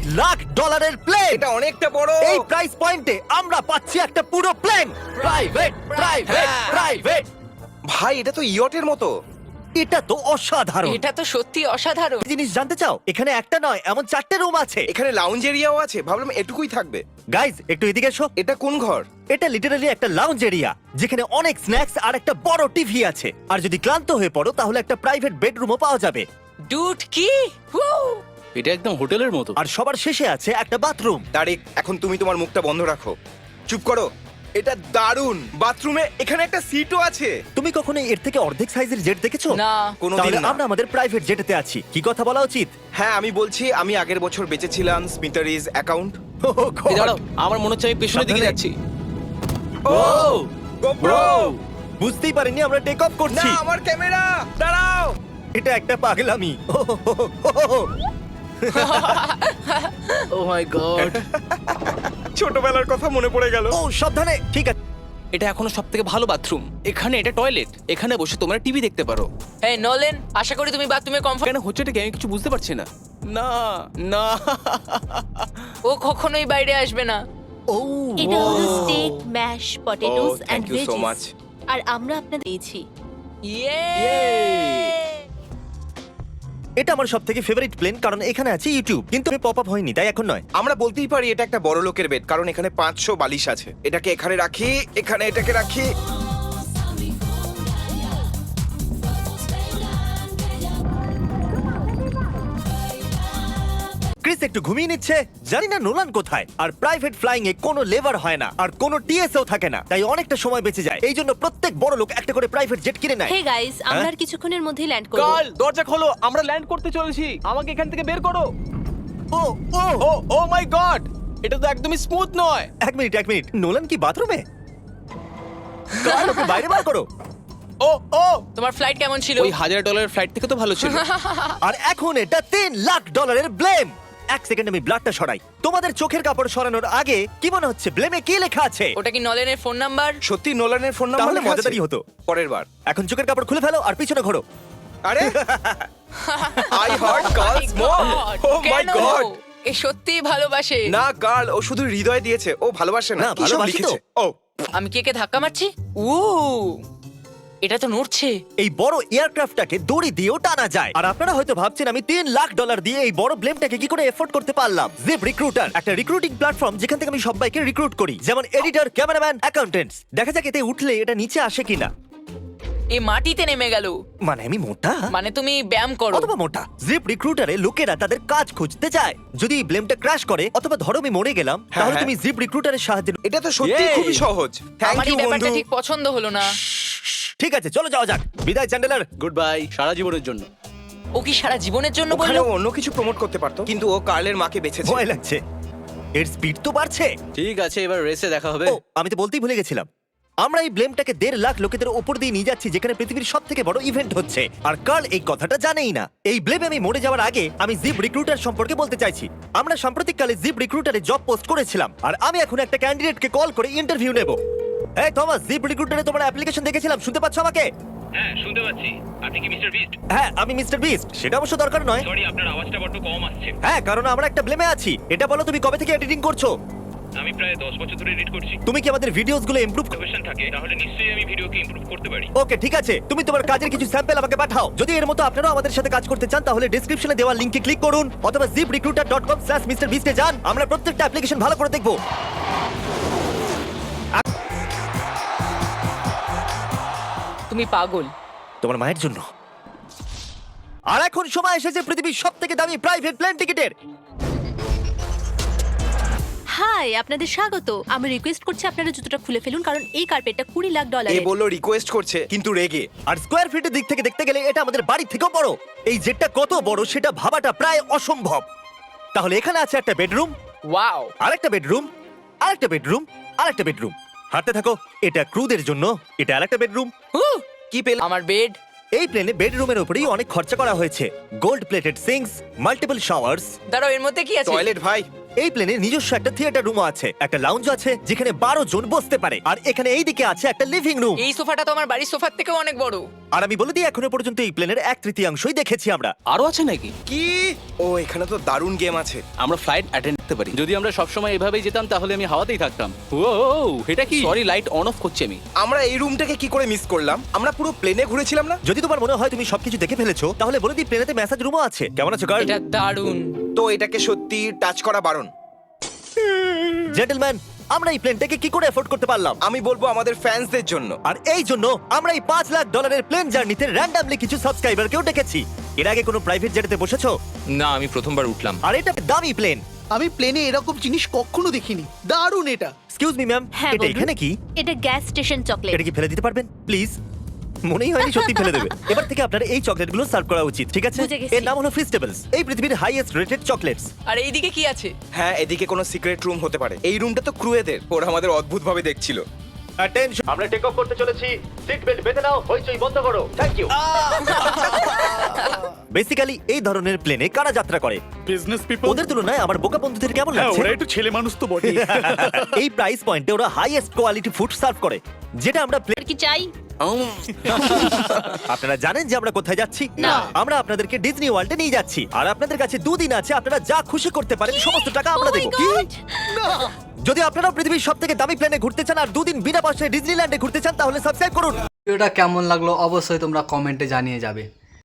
$3,00,000 plane. এটা অনেকটা বড়। এই প্রাইস পয়েন্টে আমরা পাচ্ছি একটা পুরো প্লেন। প্রাইভেট প্রাইভেট হ্যাঁ। প্রাইভেট। ভাই এটা তো ইয়টের মতো। এটা তো অসাধারণ। এটা তো সত্যি অসাধারণ। একটা জিনিস জানতে চাও? এখানে একটা নয়, এমন 4টে রুম আছে। এখানে লাউঞ্জ এরিয়াও আছে, ভাবলাম এটুকুই থাকবে। গাইজ, একটু এদিকে এসো। এটা কোন ঘর? এটা লিটারালি একটা লাউঞ্জ এরিয়া, যেখানে অনেক স্ন্যাক্স আর একটা বড় টিভি আছে। আর যদি ক্লান্ত হয়ে পড়ো তাহলে একটা প্রাইভেট বেডরুমও পাওয়া যাবে। ডুড কি এটা একদম হোটেলের মতো। আর সবার শেষে আছে একটা বাথরুম। তারিক, এখন তুমি তোমার মুখটা বন্ধ রাখো। চুপ করো। এটা দারুণ। বাথরুমে এখানে একটা সিটও আছে। তুমি কখনো এর থেকে অর্ধেক সাইজের জেট দেখেছো? না। কোনোদিন তাহলে না। আমরা আমাদের প্রাইভেট জেটেতে আছি। কি কথা বলা উচিত? হ্যাঁ, আমি বলছি আমি আগের বছর বেঁচেছিলাম স্মিটারিজ অ্যাকাউন্ট। Oh God! এই দাঁড়াও, আমার মনে হচ্ছে আমি পেছনের দিকে সাবধানে। যাচ্ছি। ও Bro! বুঝতেই পারিনি আমরা টেক অফ না, করছি। আমার ক্যামেরা দাঁড়াও। এটা একটা পাগলামি। ও মাই গড। ছোটবেলার কথা মনে পড়ে গেল। ও সাবধানে। ঠিক আছে। এটা এখনো সবথেকে ভালো বাথরুম। এখানে এটা টয়লেট। এখানে বসে তোমরা টিভি দেখতে পারো। এই নলেন, আশা করি তুমি বাথরুমে কমফর্ট। কেন হচ্ছে এটা কি? আমি কিছু বুঝতে পারছি না। না না। ও কখনোই বাইরে আসবে না। ও এটা হলো steak mash potatoes Oh, and thank you so veggies much. আর আমরা আপনাদের দিয়েছি। ইয়ে এটা আমার সবথেকে ফেভারিট প্লেন, কারণ এখানে আছে ইউটিউব। কিন্তু আমি পপ আপ হয়নি, তাই এখন নয়। আমরা বলতেই পারি এটা একটা বড় লোকের বেড, কারণ এখানে 500 বালিশ আছে। এটাকে এখানে রাখি, এখানে এটাকে রাখি। ক্রিস একটু ঘুমিয়ে নিচ্ছে। জানি না নোলান কোথায়। আর প্রাইভেট ফ্লাইং এ কোনো লেবার হয় না, আর কোনো টিএসও থাকে না, তাই অনেকটা সময় বেঁচে যায়। এই জন্য প্রত্যেক বড় লোক একটা করে প্রাইভেট জেট কিনে নেয়। হে গাইস, আমরা আর কিছুক্ষণের মধ্যেই ল্যান্ড করব। কাল দরজা খোলো, আমরা ল্যান্ড করতে চলেছি। আমাকে এখান থেকে বের করো। ও ও ও ও মাই গড, এটা তো একদমই স্মুথ নয়। এক মিনিট। নোলান কি বাথরুমে? কাল ওকে বাইরে বার করো। ও ও, তোমার ফ্লাইট কেমন ছিল? ওই $1000 ফ্লাইট থেকে তো ভালো ছিল। আর এখন এটা $3,00,000 ব্লেম। এক সেকেন্ড আমি ব্লাডটা সরাই। তোমাদের চোখের কাপড় সরানোর আগে কি মনে হচ্ছে ব্লেমে কি লেখা আছে? ওটা কি নলেনের ফোন নাম্বার? সত্যি নোলানের ফোন নাম্বার তাহলে লেখা আছে? মজাদারই হতো। পরের বার। এখন চোখের কাপড় খুলে ফেলো আর পিছনে ঘোরো। আরে আই হার্ট গার্লস মোর। ও মাই কেন? গড। এ সত্যিই ভালোবাসে। না গার্ল, ও শুধু হৃদয় দিয়েছে, ও ভালোবাসে না। না, কি সব ভালোবাসি তো। লিখেছে? ও আমি কে ধাক্কা মারছি? উ এটা তো নড়ছে। এই বড় এয়ারক্রাফটটাকে দড়ি দিয়েও টানা যায়। আর আপনারা হয়তো ভাবছেন আমি $3,00,000 দিয়ে এই বড় ব্লেমটাকে কি করে এফোর্ড করতে পারলাম। জিপ রিক্রুটার একটা রিক্রুটিং প্ল্যাটফর্ম, যেখান থেকে আমি সবাইকে রিক্রুট করি, যেমন এডিটর, ক্যামেরাম্যান, অ্যাকাউন্টেন্টস। দেখা যাক এতে উঠলে এটা নিচে আসে কিনা। এ মাটিতে নেমে গেল। মানে আমি মোটা মানে তুমি ব্যায়াম করো। অথবা মোটা। জিপ রিক্রুটারে লোকেরা তাদের কাজ খুঁজতে যায়। যদি এই ব্লেমটা ক্র্যাশ করে অথবা ধরো আমি মরে গেলাম, তাহলে হ্যাঁ। তুমি জিপ রিক্রুটারের সাহায্যে। এটা তো সত্যি Yay! খুবই সহজ। থ্যাংক আমার ইউ এই ব্যাপারটা বন্ধু। ঠিক পছন্দ হলো না। ঠিক আছে, চলো যাওয়া যাক। বিদায় চ্যান্ডেলার। গুড বাই, সারা জীবনের জন্য। ও কি সারা জীবনের জন্য ওখানে বললো? ও অন্য কিছু প্রমোট করতে পারতো, কিন্তু ও কার্লের মাকে বেঁচেছে। ভয় লাগছে। এর স্পিড তো বাড়ছে। ঠিক আছে, এবার রেসে দেখা হবে। ও, আমি তো বলতেই ভুলে গেছিলাম। আমরা এই ব্লেমটাকে 1.5 লাখ লোকেদের উপর দিয়ে নিয়ে যাচ্ছি, যেখানে পৃথিবীর সবথেকে বড় ইভেন্ট হচ্ছে। আর কার্ল এই কথাটা জানেই না। এই ব্লেমে আমি মরে যাওয়ার আগে আমি জিপ রিক্রুটার সম্পর্কে বলতে চাইছি। আমরা সাম্প্রতিককালে জিপ রিক্রুটারে জব পোস্ট করেছিলাম, আর আমি এখন একটা ক্যান্ডিডেটকে কল করে ইন্টারভিউ নেব। এই থমাস, জিপ রিক্রুটারে তোমার অ্যাপ্লিকেশন দেখেছিলাম, শুনতে পাচ্ছ আমাকে? হ্যাঁ, শুনতে পাচ্ছি। আপনি কি মিস্টার বিস্ট? হ্যাঁ, আমি মিস্টার বিস্ট। সেটা অবশ্য দরকার নয়। সরি, আপনার আওয়াজটা বড্ড কম আসছে। হ্যাঁ, কারণ আমরা একটা ব্লেমে আছি। এটা বলো, তুমি কবে থেকে এডিটিং করছো? আমি প্রায় 10 বছর ধরে এডিট করছি। তুমি কি আমাদের ভিডিওসগুলো ইমপ্রুভ? প্রফেশন থাকে, তাহলে নিশ্চয়ই আমি ভিডিওকে ইমপ্রুভ করতে পারি। ওকে, ঠিক আছে। তুমি তোমার কাজের কিছু স্যাম্পল আমাকে পাঠাও। যদি এর মতো আপনারাও আমাদের সাথে কাজ করতে চান, তাহলে ডেসক্রিপশনে দেওয়া লিংকে ক্লিক করুন অথবা ziprecruiter.com/mrbeast এ যান। আমরা প্রত্যেকটা অ্যাপ্লিকেশন ভালো করে দেখব। তুমি পাগল। তোমার মায়ের জন্য। আর এখন সময় এসেছে পৃথিবীর সবথেকে দামি প্রাইভেট প্লেন টিকেটের। হাই, আপনাদের স্বাগত। আমি রিকোয়েস্ট করছি আপনারা জুতোটা খুলে ফেলুন, কারণ এই কার্পেটটা $20,00,000 এ বললো রিকোয়েস্ট করছে, কিন্তু রেগে। আর স্কোয়ার ফিটের দিক থেকে দেখতে গেলে এটা আমাদের বাড়ি থেকেও বড়। এই জেটটা কত বড় সেটা ভাবাটা প্রায় অসম্ভব। তাহলে এখানে আছে একটা বেডরুম, ওয়াও। আরেকটা বেডরুম, আরেকটা বেডরুম, আরেকটা বেডরুম। হাঁটতে থাকো। এটা ক্রুদের জন্য, এটা আরেকটা বেডরুম। কি পেল? আমার বেড। এই প্লেনে বেডরুমের উপরেই অনেক খরচা করা হয়েছে। Gold plated syncs, multiple showers. দাঁড়াও, এর মধ্যে কি আছে? টয়লেট ভাই। এই প্লেনের নিজস্ব একটা থিয়েটার রুমও আছে, একটা লাউঞ্জ আছে যেখানে 12 জন বসতে পারে, আর এখানে এইদিকে আছে একটা লিভিং রুম। এই সোফাটা তো আমার বাড়ির সোফার থেকেও অনেক বড়। আর আমি বলে দিই এখনো পর্যন্ত এই প্লেনের 1/3 দেখেছি আমরা। আরো আছে নাকি? কি? ও এখানে তো দারুণ গেম আছে। আমরা ফ্লাইট অ্যাটেন্ড করতে পারি। যদি আমরা সবসময় এভাবেই যেতাম তাহলে আমি হাওয়াতেই থাকতাম। ও এটা কি? সরি, লাইট অন অফ করছি আমি। আমরা এই রুমটাকে কি করে মিস করলাম? আমরা পুরো প্লেনে ঘুরেছিলাম না? যদি তোমার মনে হয় তুমি সবকিছু দেখে ফেলেছো তাহলে বলে দিই প্লেনেতে ম্যাসাজ রুমও আছে। কেমন আছো গার্ল? এটা দারুণ। তো এটাকে সত্যি টাচ করা বারণ। জেন্টলম্যান, আমরা এই প্লেনটাকে কি করে এফোর্ড করতে পারলাম? আমি বলবো আমাদের ফ্যান্সদের জন্য। আর এই জন্য আমরা এই $5 লাখ প্লেন জার্নিতে র্যান্ডমলি কিছু সাবস্ক্রাইবারকেও ডেকেছি। এর আগে কোনো প্রাইভেট জেটেতে বসেছো? না, আমি প্রথমবার উঠলাম। আর এটা দামি প্লেন। আমি প্লেনে এরকম জিনিস কখনো দেখিনি। দারুণ এটা। এক্সকিউজ মি ম্যাম, হ্যাঁ, এটা বলুন। এখানে কি? এটা গ্যাস স্টেশন চকলেট। এটা কি ফেলে দিতে পারবেন প্লিজ? মনেই হয়নি সত্যি ফেলে দেবে। এবার থেকে আপনার এই চকলেটগুলো সার্ভ করা উচিত, ঠিক আছে? বুঝে গেছি। এর নাম হলো ফ্রিস্টেবলস, এই পৃথিবীর হাইয়েস্ট রেটেড চকলেটস। আর এইদিকে কি আছে? হ্যাঁ, এদিকে কোনো সিক্রেট রুম হতে পারে। এই রুমটা তো ক্রুয়েদের। ওরা আমাদের অদ্ভুত ভাবে দেখছিল। অ্যাটেনশন, আমরা টেক অফ করতে চলেছি। সিট বেল্ট বেঁধে নাও, হইচই বন্ধ করো। Thank you. বেসিক্যালি এই ধরনের প্লেনে কারা যাত্রা করে? Business people. ওদের তুলনায় আমার বোকা বন্ধুদের কেমন হ্যাঁ, লাগছে? ওরা একটু ছেলে মানুষ তো বটে। এই প্রাইস পয়েন্টে ওরা হাইয়েস্ট কোয়ালিটি ফুড সার্ভ করে, যেটা আমরা আর কি চাই? আপনারা জানেন যে আমরা কোথায় যাচ্ছি? না। আমরা আপনাদেরকে ডিজনি ওয়ার্ল্ডে নিয়ে যাচ্ছি, আর আপনাদের কাছে 2 দিন আছে। আপনারা যা খুশি করতে পারেন, সমস্ত টাকা আমরা Oh my দেব। God! যদি আপনারা পৃথিবীর সবথেকে দামি প্লেনে ঘুরতে চান আর 2 দিন বিনা পয়সায় ডিজনিল্যান্ডে ঘুরতে চান তাহলে সাবস্ক্রাইব করুন। ভিডিওটা কেমন লাগলো অবশ্যই তোমরা কমেন্টে জানিয়ে যাবে।